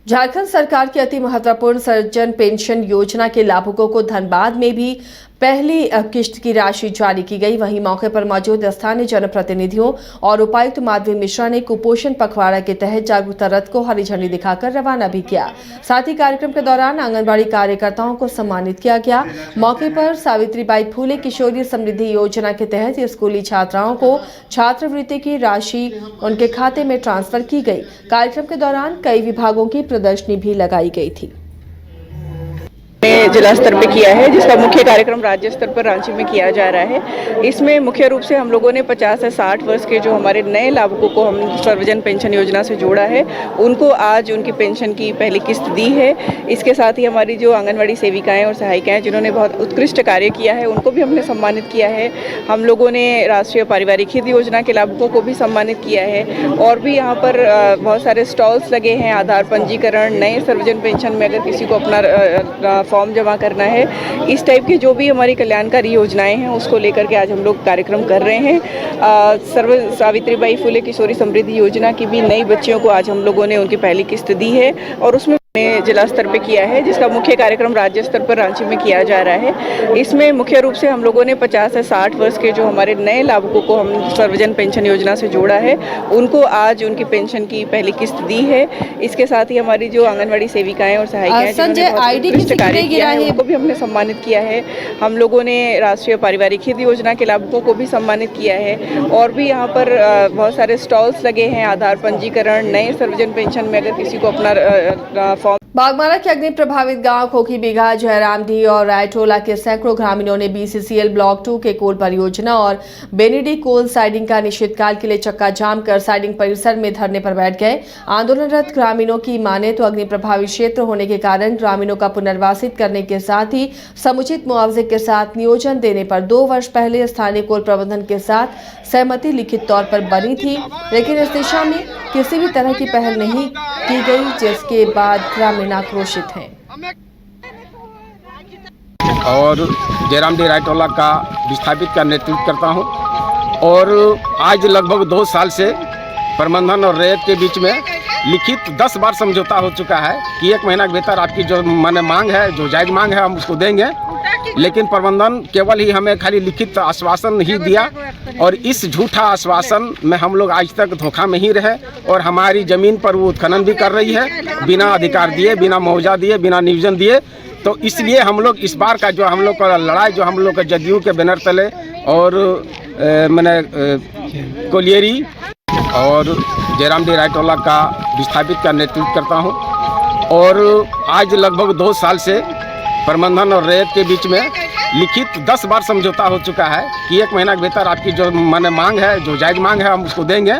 झारखंड सरकार की अति महत्वपूर्ण सर्वजन पेंशन योजना के लाभुकों को धनबाद में भी पहली किश्त की राशि जारी की गई। वहीं मौके पर मौजूद स्थानीय जनप्रतिनिधियों और उपायुक्त माधवी मिश्रा ने कुपोषण पखवाड़ा के तहत जागरूकता रथ को हरी झंडी दिखाकर रवाना भी किया। साथ ही कार्यक्रम के दौरान आंगनबाड़ी कार्यकर्ताओं को सम्मानित किया गया। मौके पर सावित्रीबाई फूले किशोरी समृद्धि योजना के तहत स्कूली छात्राओं को छात्रवृत्ति की राशि उनके खाते में ट्रांसफर की गई। कार्यक्रम के दौरान कई विभागों की प्रदर्शनी भी लगाई गई थी। जिला स्तर पे किया है, जिसका मुख्य कार्यक्रम राज्य स्तर पर रांची में किया जा रहा है। इसमें मुख्य रूप से हम लोगों ने 50 से 60 वर्ष के जो हमारे नए लाभुकों को हम सर्वजन पेंशन योजना से जोड़ा है, उनको आज उनकी पेंशन की पहली किस्त दी है। इसके साथ ही हमारी जो आंगनवाड़ी सेविकाएं और सहायिकाएं जिन्होंने बहुत उत्कृष्ट कार्य किया है, उनको भी हमने सम्मानित किया है। हम लोगों ने राष्ट्रीय पारिवारिक हित योजना के लाभुकों को भी सम्मानित किया है। और भी यहाँ पर बहुत सारे स्टॉल्स लगे हैं, आधार पंजीकरण, नए सर्वजन पेंशन में अगर किसी को अपना फॉर्म जमा करना है, इस टाइप की जो भी हमारी कल्याणकारी योजनाएं हैं उसको लेकर के आज हम लोग कार्यक्रम कर रहे हैं। सावित्रीबाई फूले किशोरी समृद्धि योजना की भी नई बच्चियों को आज हम लोगों ने उनकी पहली किस्त दी है और उसमें जिला स्तर पे किया है, जिसका मुख्य कार्यक्रम राज्य स्तर पर रांची में किया जा रहा है। इसमें मुख्य रूप से हम लोगों ने 50 से 60 वर्ष के जो हमारे नए लाभुकों को हम सर्वजन पेंशन योजना से जोड़ा है, उनको आज उनकी पेंशन की पहली किस्त दी है। इसके साथ ही हमारी जो आंगनवाड़ी सेविकाएं और सहायिकाएं जिन्होंने बहुत उत्कृष्ट कार्य किया है, उनको भी हमने सम्मानित किया है। हम लोगों ने राष्ट्रीय पारिवारिक हित योजना के लाभुकों को भी सम्मानित किया है। और भी यहाँ पर बहुत सारे स्टॉल्स लगे हैं, आधार पंजीकरण, नए सर्वजन पेंशन में अगर किसी को अपना बागमारा के अग्नि प्रभावित गांव खोखी बीघा, जयरामडी और रायटोला के सैकड़ों ग्रामीणों ने बीसीसीएल ब्लॉक 2 के कोल परियोजना और बेनेडी कोल साइडिंग का अनिश्चितकाल के लिए चक्का जाम कर साइडिंग परिसर में धरने पर बैठ गए। आंदोलनरत ग्रामीणों की माने तो अग्नि प्रभावित क्षेत्र होने के कारण ग्रामीणों का पुनर्वासित करने के साथ ही समुचित मुआवजे के साथ नियोजन देने पर 2 वर्ष पहले स्थानीय कोल प्रबंधन के साथ सहमति लिखित तौर पर बनी थी, लेकिन इस दिशा में किसी भी तरह की पहल नहीं की गई, जिसके बाद ग्रामीण आक्रोशित हैं। और जयरामडी रायटोला का विस्थापित का नेतृत्व करता हूं और आज लगभग 2 साल से प्रबंधन और रैयत के बीच में लिखित 10 बार समझौता हो चुका है कि 1 महीना के भीतर आपकी जो मांग है, जो जायज मांग है, हम उसको देंगे। लेकिन प्रबंधन केवल ही हमें खाली लिखित आश्वासन ही दिया और इस झूठा आश्वासन में हम लोग आज तक धोखा में ही रहे और हमारी ज़मीन पर वो उत्खनन भी कर रही है बिना अधिकार दिए, बिना मुआवजा दिए, बिना नियोजन दिए। तो इसलिए हम लोग इस बार का जो हम लोग का लड़ाई, जो हम लोग का जदयू के बैनर तले और मैंने कोलियरी और जयरामडी रायटोला का विस्थापित का नेतृत्व करता हूं और आज लगभग 2 साल से प्रबंधन और रैयत के बीच में लिखित 10 बार समझौता हो चुका है कि 1 महीना के भीतर आपकी जो मांग है, जो जायज मांग है, हम उसको देंगे।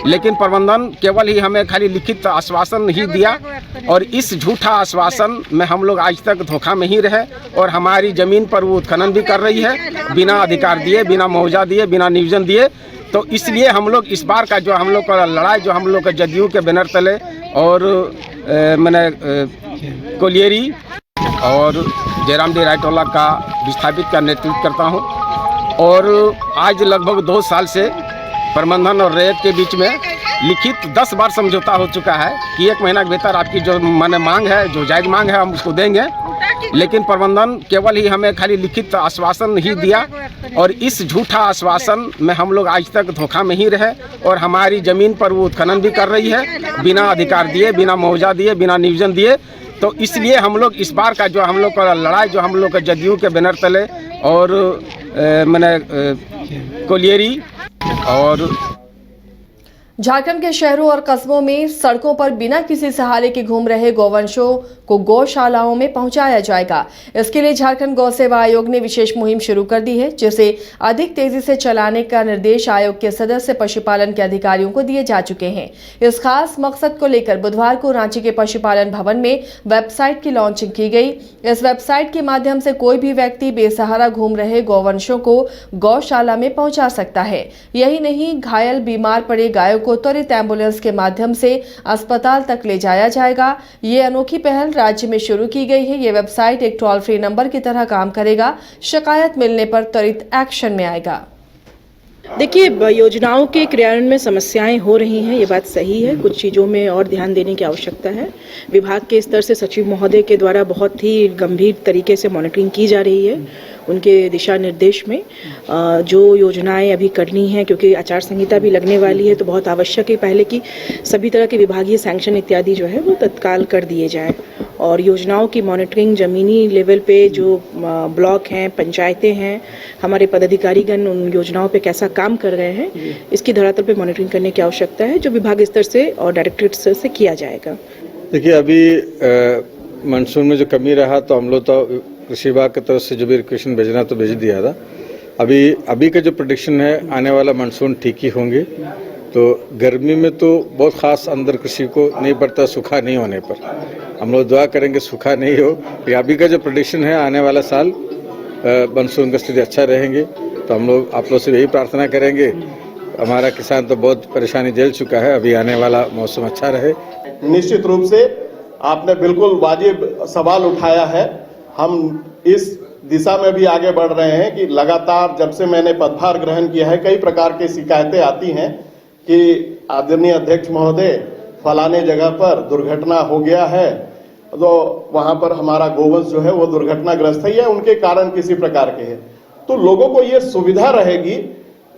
लेकिन प्रबंधन केवल ही हमें खाली लिखित आश्वासन ही दिया और इस झूठा आश्वासन में हम लोग आज तक धोखा में ही रहे और हमारी ज़मीन पर वो उत्खनन भी कर रही है बिना अधिकार दिए, बिना मुआवजा दिए, बिना नियोजन दिए। तो इसलिए हम लोग इस बार का जो हम लोग का लड़ाई, जो हम लोग का जदयू के बैनर तले और मैंने कोलियरी और जयरामडी रायटोला का विस्थापित का नेतृत्व करता हूं और आज लगभग 2 साल से प्रबंधन और रैयत के बीच में लिखित 10 बार समझौता हो चुका है कि 1 महीना के भीतर आपकी जो मांग है, जो जायज मांग है, हम उसको देंगे। लेकिन प्रबंधन केवल ही हमें खाली लिखित आश्वासन ही दिया और इस झूठा आश्वासन में हम लोग आज तक धोखा में ही रहे और हमारी ज़मीन पर वो उत्खनन भी कर रही है बिना अधिकार दिए, बिना मुआवजा दिए, बिना नियोजन दिए। तो इसलिए हम लोग इस बार का जो हम लोग का लड़ाई, जो हम लोग का जदयू के बैनर तले और मैंने कोलियरी और झारखंड के शहरों और कस्बों में सड़कों पर बिना किसी सहारे के घूम रहे गौवंशों को गौशालाओं में पहुंचाया जाएगा। इसके लिए झारखंड गौ सेवा आयोग ने विशेष मुहिम शुरू कर दी है, जिसे अधिक तेजी से चलाने का निर्देश आयोग के सदस्य पशुपालन के अधिकारियों को दिए जा चुके हैं। इस खास मकसद को लेकर बुधवार को रांची के पशुपालन भवन में वेबसाइट की लॉन्चिंग की गई। इस वेबसाइट के माध्यम से कोई भी व्यक्ति बेसहारा घूम रहे गौवंशों को गौशाला में पहुंचा सकता है। यही नहीं, घायल बीमार पड़े गायों को त्वरित एम्बुलेंस के माध्यम से अस्पताल तक ले जाया जाएगा। ये अनोखी पहल राज्य में शुरू की गई है। ये वेबसाइट एक टोल फ्री नंबर की तरह काम करेगा। शिकायत मिलने पर त्वरित एक्शन में आएगा। देखिए, योजनाओं के क्रियान्वयन में समस्याएं हो रही हैं, ये बात सही है। कुछ चीज़ों में और ध्यान देने की आवश्यकता है। विभाग के स्तर से सचिव महोदय के द्वारा बहुत ही गंभीर तरीके से मॉनिटरिंग की जा रही है। उनके दिशा निर्देश में जो योजनाएं अभी करनी हैं, क्योंकि आचार संहिता भी लगने वाली है, तो बहुत आवश्यक है पहले कि सभी तरह के विभागीय सैंक्शन इत्यादि जो है वो तत्काल कर दिए जाएं। और योजनाओं की मॉनिटरिंग ज़मीनी लेवल पे जो ब्लॉक हैं, पंचायतें हैं, हमारे पदाधिकारीगण उन योजनाओं पे कैसा काम कर रहे हैं, इसकी धरातल पे मॉनिटरिंग करने की आवश्यकता है, जो विभाग स्तर से और डायरेक्टरेट स्तर से किया जाएगा। देखिए, अभी मानसून में जो कमी रहा तो हम लोग तो कृषि विभाग की तरफ से जो भी रिक्वेशन भेजना तो भेज दिया था। अभी का जो प्रेडिक्शन है, आने वाला मानसून ठीक ही होंगे। तो गर्मी में तो बहुत खास अंदर कृषि को नहीं पड़ता, सूखा नहीं होने पर। हम लोग दुआ करेंगे सूखा नहीं हो। अभी का जो प्रेडिक्शन है, आने वाला साल मानसून की स्थिति अच्छा रहेंगे। तो हम लोग आप लोग से यही प्रार्थना करेंगे। हमारा किसान तो बहुत परेशानी झेल चुका है, अभी आने वाला मौसम अच्छा रहे। निश्चित रूप से आपने बिल्कुल वाजिब सवाल उठाया है। हम इस दिशा में भी आगे बढ़ रहे हैं कि लगातार जब से मैंने पदभार ग्रहण किया है, कई प्रकार की शिकायतें आती हैं कि आदरणीय अध्यक्ष महोदय, फलाने जगह पर दुर्घटना हो गया है, तो वहां पर हमारा गोवंश जो है वो दुर्घटनाग्रस्त है या उनके कारण किसी प्रकार के है। तो लोगों को ये सुविधा रहेगी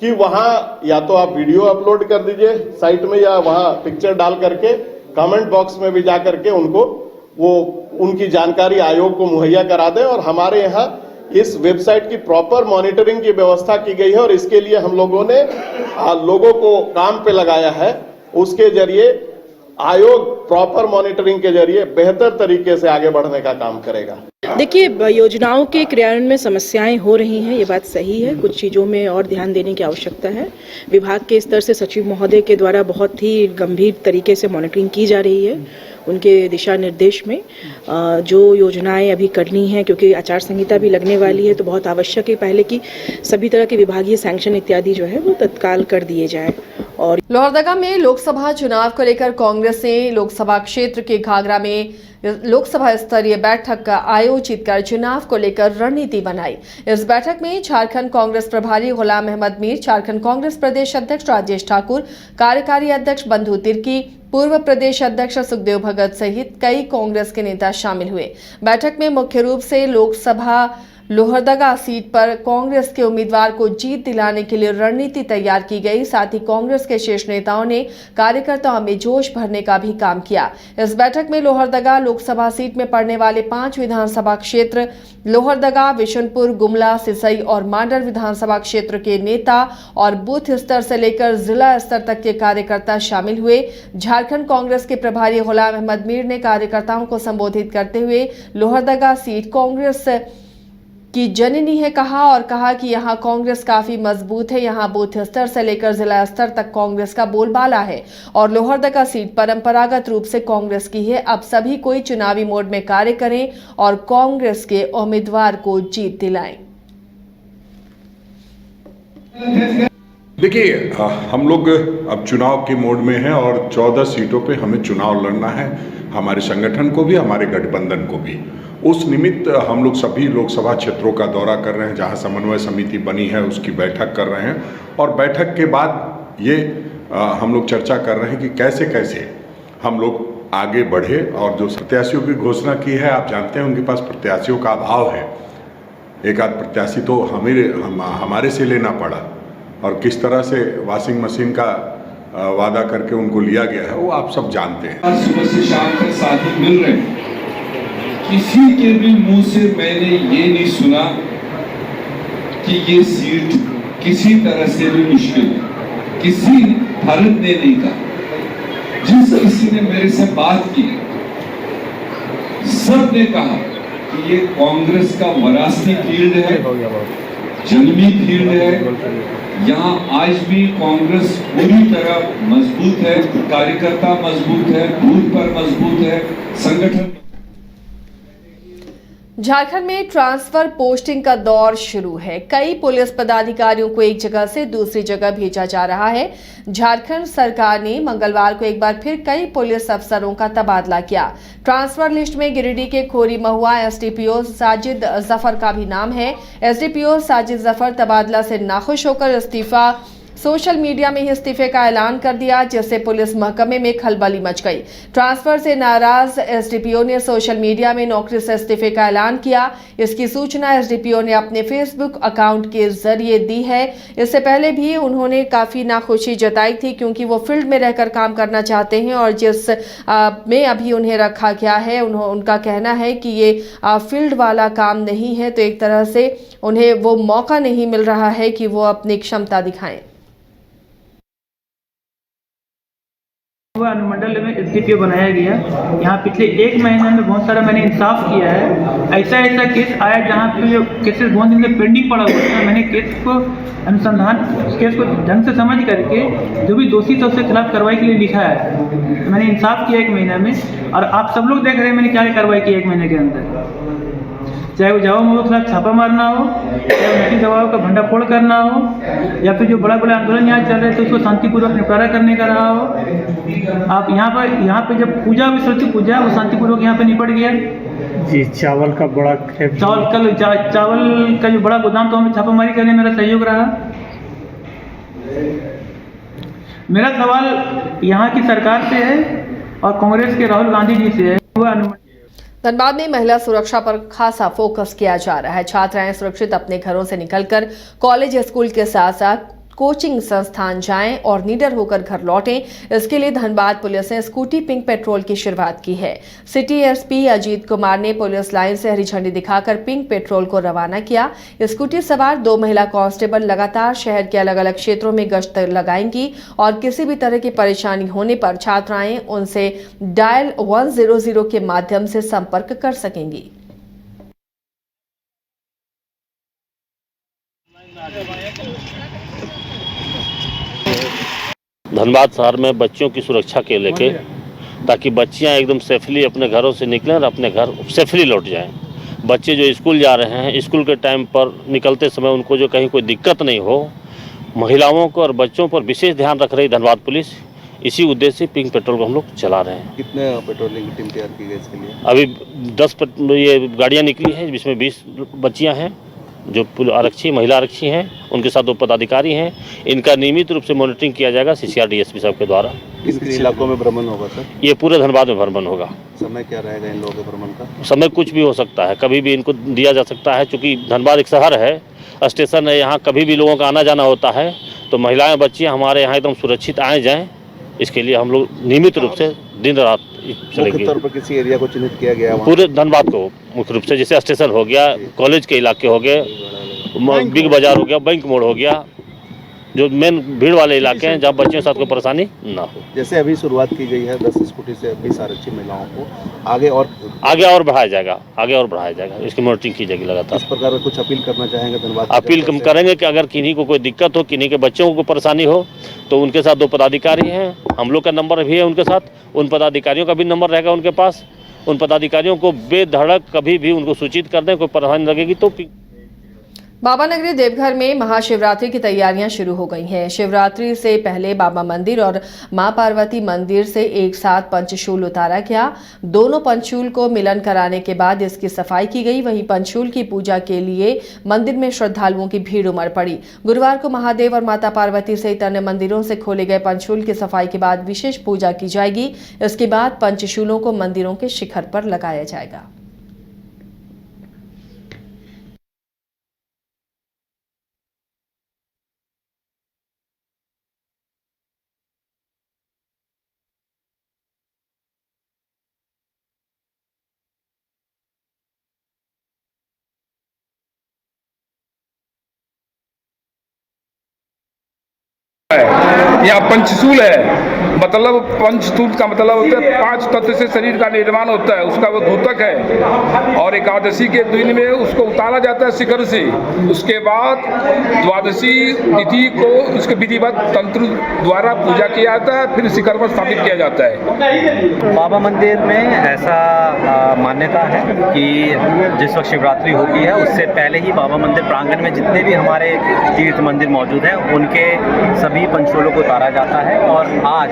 कि वहां या तो आप वीडियो अपलोड कर दीजिए साइट में, या वहां पिक्चर डाल करके कमेंट बॉक्स में भी जा करके उनको वो उनकी जानकारी आयोग को मुहैया करा दें। और हमारे यहाँ इस वेबसाइट की प्रॉपर मॉनिटरिंग की व्यवस्था की गई है और इसके लिए हम लोगों ने लोगों को काम पे लगाया है। उसके जरिए आयोग प्रॉपर मॉनिटरिंग के जरिए बेहतर तरीके से आगे बढ़ने का काम करेगा। देखिए, योजनाओं के क्रियान्वयन में समस्याएं हो रही हैं, ये बात सही है। कुछ चीज़ों में और ध्यान देने की आवश्यकता है। विभाग के स्तर से सचिव महोदय के द्वारा बहुत ही गंभीर तरीके से मॉनिटरिंग की जा रही है। उनके दिशा निर्देश में जो योजनाएं अभी करनी हैं, क्योंकि आचार संहिता भी लगने वाली है, तो बहुत आवश्यक है पहले कि सभी तरह के विभागीय सैंक्शन इत्यादि जो है वो तत्काल कर दिए जाएं। और लोहरदगा में लोकसभा चुनाव को लेकर कांग्रेस ने लोकसभा क्षेत्र के घाघरा में लोकसभा स्तरीय बैठक आयोजित कर चुनाव को लेकर रणनीति बनाई। इस बैठक में झारखंड कांग्रेस प्रभारी गुलाम अहमद मीर, झारखंड कांग्रेस प्रदेश अध्यक्ष राजेश ठाकुर, कार्यकारी अध्यक्ष बंधु तिर्की, पूर्व प्रदेश अध्यक्ष सुखदेव भगत सहित कई कांग्रेस के नेता शामिल हुए। बैठक में मुख्य रूप से लोकसभा लोहरदगा सीट पर कांग्रेस के उम्मीदवार को जीत दिलाने के लिए रणनीति तैयार की गई। साथ ही कांग्रेस के शीर्ष नेताओं ने कार्यकर्ताओं में जोश भरने का भी काम किया। इस बैठक में लोहरदगा लोकसभा सीट में पड़ने वाले 5 विधानसभा क्षेत्र लोहरदगा, विशुनपुर, गुमला, सिसई और मांडर विधानसभा क्षेत्र के नेता और बूथ स्तर से लेकर जिला स्तर तक के कार्यकर्ता शामिल हुए। झारखंड कांग्रेस के प्रभारी गुलाम अहमद मीर ने कार्यकर्ताओं को संबोधित करते हुए लोहरदगा सीट कांग्रेस की जननी है कहा कि यहां कांग्रेस काफी मजबूत है। यहां बूथ स्तर से लेकर जिला स्तर तक कांग्रेस का बोलबाला है और लोहरदगा सीट परंपरागत रूप से कांग्रेस की है। अब सभी कोई चुनावी मोड में कार्य करें और कांग्रेस के उम्मीदवार को जीत दिलाएं। देखिए, हम लोग अब चुनाव के मोड में हैं और 14 सीटों पे हमें चुनाव लड़ना है, हमारे संगठन को भी, हमारे गठबंधन को भी। उस निमित्त हम लोग सभी लोकसभा क्षेत्रों का दौरा कर रहे हैं, जहां समन्वय समिति बनी है उसकी बैठक कर रहे हैं। और बैठक के बाद ये हम लोग चर्चा कर रहे हैं कि कैसे कैसे हम लोग आगे बढ़े। और जो प्रत्याशियों की घोषणा की है, आप जानते हैं उनके पास प्रत्याशियों का अभाव है। एक आध प्रत्याशी तो हमारे से लेना पड़ा और किस तरह से वॉशिंग मशीन का वादा करके उनको लिया गया है वो आप सब जानते हैं। सुबह से शाम तक साथी मिल रहे हैं, किसी के भी मुंह से मैंने ये नहीं सुना कि ये सीट किसी तरह से भी मुश्किल है। किसी भारत ने नहीं कहा। जिस किसी ने मेरे से बात की, सब ने कहा कि ये कांग्रेस का वरासती फील्ड है, जंगली फील्ड है। यहाँ आज भी कांग्रेस पूरी तरह मजबूत है, कार्यकर्ता मजबूत है, बूथ पर मजबूत है, संगठन। झारखंड में ट्रांसफर पोस्टिंग का दौर शुरू है। कई पुलिस पदाधिकारियों को एक जगह से दूसरी जगह भेजा जा रहा है। झारखंड सरकार ने मंगलवार को एक बार फिर कई पुलिस अफसरों का तबादला किया। ट्रांसफर लिस्ट में गिरिडीह के खोरी महुआ एसडीपीओ साजिद जफर का भी नाम है। एसडीपीओ साजिद जफर तबादला से नाखुश होकर इस्तीफा सोशल मीडिया में ही इस्तीफे का ऐलान कर दिया, जिससे पुलिस महकमे में खलबली मच गई। ट्रांसफर से नाराज एसडीपीओ ने सोशल मीडिया में नौकरी से इस्तीफे का ऐलान किया। इसकी सूचना एसडीपीओ ने अपने फेसबुक अकाउंट के जरिए दी है। इससे पहले भी उन्होंने काफी नाखुशी जताई थी, क्योंकि वो फील्ड में रहकर काम करना चाहते हैं और जिस में अभी उन्हें रखा गया है, उनका कहना है कि ये फील्ड वाला काम नहीं है, तो एक तरह से उन्हें वो मौका नहीं मिल रहा है कि वो अपनी क्षमता दिखाएं। अनुमंडल में एसडीपीओ बनाया गया। यहाँ पिछले 1 महीने में बहुत सारा मैंने इंसाफ किया है। ऐसा केस आया जहाँ पे जो केसेस बहुत दिन से पेंडिंग पड़ा हुआ था, मैंने केस को केस को ढंग से समझ करके जो भी दोषी था उसके खिलाफ कार्रवाई के लिए लिखा है। मैंने इंसाफ किया 1 महीने में, और आप सब लोग देख रहे हैं मैंने क्या कार्रवाई की 1 महीने के अंदर। चाहे वो जावा मोड़ के खिलाफ छापा मारना हो, चाहे नकली दवाओं का भंडाफोड़ करना हो, या फिर जो बड़ा आंदोलन यहाँ चल रहे थे उसको शांतिपूर्वक निपटारा करने का रहा हो। आप यहाँ पे जब पूजा हुई, सरस्वती पूजा, वो शांतिपूर्वक यहाँ पे निपट गया जी। चावल का बड़ा चावल का जो बड़ा गोदाम तो हमें छापामारी करने में मेरा सहयोग रहा। मेरा सवाल यहाँ की सरकार से है और कांग्रेस के राहुल गांधी जी से है। धनबाद में महिला सुरक्षा पर खासा फोकस किया जा रहा है। छात्राएं सुरक्षित अपने घरों से निकलकर कॉलेज स्कूल के साथ साथ कोचिंग संस्थान जाएं और निडर होकर घर लौटें। इसके लिए धनबाद पुलिस ने स्कूटी पिंक पेट्रोल की शुरुआत की है। सिटी एसपी अजीत कुमार ने पुलिस लाइन से हरी झंडी दिखाकर पिंक पेट्रोल को रवाना किया। स्कूटी सवार 2 महिला कांस्टेबल लगातार शहर के अलग अलग क्षेत्रों में गश्त लगाएंगी और किसी भी तरह की परेशानी होने पर छात्राएं उनसे डायल 100 के माध्यम से संपर्क कर सकेंगी। धनबाद शहर में बच्चियों की सुरक्षा के लेके, ताकि बच्चियां एकदम सेफली अपने घरों से निकलें और अपने घर सेफली लौट जाएं। बच्चे जो स्कूल जा रहे हैं, स्कूल के टाइम पर निकलते समय उनको जो कहीं कोई दिक्कत नहीं हो, महिलाओं को और बच्चों पर विशेष ध्यान रख रही धनबाद पुलिस। इसी उद्देश्य से पिंक पेट्रोल को हम लोग चला रहे हैं। कितने पेट्रोलिंग टीम तैयार की गई इसके लिए? अभी 10 ये गाड़ियाँ निकली हैं, जिसमें 20 बच्चियाँ हैं जो आरक्षी महिला आरक्षी हैं, उनके साथ 2 पदाधिकारी हैं। इनका नियमित रूप से मॉनिटरिंग किया जाएगा सीसीआर डीएसपी साहब के द्वारा। किस इलाकों में भ्रमण होगा सर? ये पूरे धनबाद में भ्रमण होगा। समय क्या रहेगा इन लोगों के भ्रमण का? समय कुछ भी हो सकता है, कभी भी इनको दिया जा सकता है। चूँकि धनबाद एक शहर है, स्टेशन है, यहाँ कभी भी लोगों का आना जाना होता है, तो महिलाएं बच्चियाँ हमारे यहाँ एकदम सुरक्षित आए जाएँ, इसके लिए हम लोग नियमित रूप से दिन रात चलेंगे। मुख्य तौर पर किसी एरिया को चिन्हित किया गया? पूरे धनबाद को मुख्य रूप से, जैसे स्टेशन हो गया, कॉलेज के इलाके हो गए, बिग बाजार हो गया, बैंक मोड़ हो गया, जो मेन भीड़ वाले इलाके हैं जहाँ बच्चों के साथ कोई परेशानी ना हो। जैसे अभी शुरुआत की गई है 10 स्कूटी से 20 आरक्षी महिलाओं को, आगे और बढ़ाया जाएगा, इसकी मॉनिटरिंग की जाएगी लगातार। इस प्रकार का कुछ अपील करना चाहेंगे धन्यवाद? अपील हम करेंगे कि अगर किन्हीं को कोई दिक्कत हो, किन्हीं के बच्चों को परेशानी हो, तो उनके साथ 2 पदाधिकारी हैं, हम लोग का नंबर भी है उनके साथ, उन पदाधिकारियों का भी नंबर रहेगा उनके पास। उन पदाधिकारियों को बेधड़क कभी भी उनको सूचित कर दें, कोई परेशानी लगेगी तो। बाबा नगरी देवघर में महाशिवरात्रि की तैयारियां शुरू हो गई हैं। शिवरात्रि से पहले बाबा मंदिर और मां पार्वती मंदिर से एक साथ पंचशूल उतारा गया। दोनों पंचशूल को मिलन कराने के बाद इसकी सफाई की गई। वहीं पंचशूल की पूजा के लिए मंदिर में श्रद्धालुओं की भीड़ उमड़ पड़ी। गुरुवार को महादेव और माता पार्वती सहित अन्य मंदिरों से खोले गए पंचशूल की सफाई के बाद विशेष पूजा की जाएगी। इसके बाद पंचशूलों को मंदिरों के शिखर पर लगाया जाएगा। यहाँ पंचशूल है, मतलब पंचशूल का मतलब होता है 5 तत्व से शरीर का निर्माण होता है, उसका वो द्योतक है। और एकादशी के दिन में उसको उतारा जाता है शिखर से। उसके बाद द्वादशी तिथि को उसके विधिवत तंत्र द्वारा पूजा किया जाता है, फिर शिखर पर स्थापित किया जाता है। बाबा मंदिर में ऐसा मान्यता है कि जिस वक्त शिवरात्रि होती है उससे पहले ही बाबा मंदिर प्रांगण में जितने भी हमारे तीर्थ मंदिर मौजूद हैं उनके सभी पंचशूलों को उतारा जाता है। और आज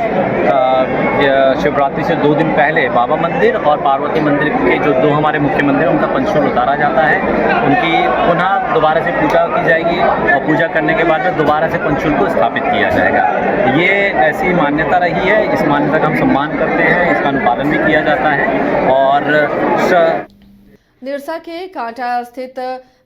शिवरात्रि से 2 दिन पहले बाबा मंदिर और पार्वती मंदिर के जो 2 हमारे मुख्य मंदिर उनका पंचशूल उतारा जाता है। उनकी पुनः दोबारा से पूजा की जाएगी और पूजा करने के बाद में दोबारा से पंचशूल को स्थापित किया जाएगा। ये ऐसी मान्यता रही है, इस मान्यता का हम सम्मान करते हैं, इसका अनुपालन भी किया जाता है। और निरसा के कांटा स्थित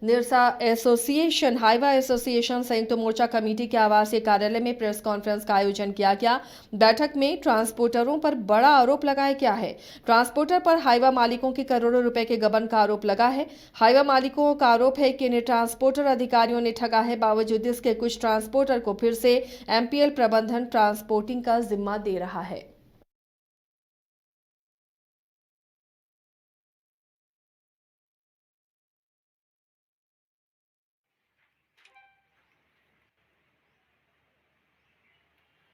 निरसा एसोसिएशन हाईवा एसोसिएशन संयुक्त मोर्चा कमेटी के आवासीय कार्यालय में प्रेस कॉन्फ्रेंस का आयोजन किया गया। बैठक में ट्रांसपोर्टरों पर बड़ा आरोप लगाया गया है। ट्रांसपोर्टर पर हाईवा मालिकों की करोड़ों रुपए के गबन का आरोप लगा है। हाईवा मालिकों का आरोप है कि इन्हें ट्रांसपोर्टर अधिकारियों ने ठगा है। बावजूद इसके कुछ ट्रांसपोर्टर को फिर से एमपीएल प्रबंधन ट्रांसपोर्टिंग का जिम्मा दे रहा है।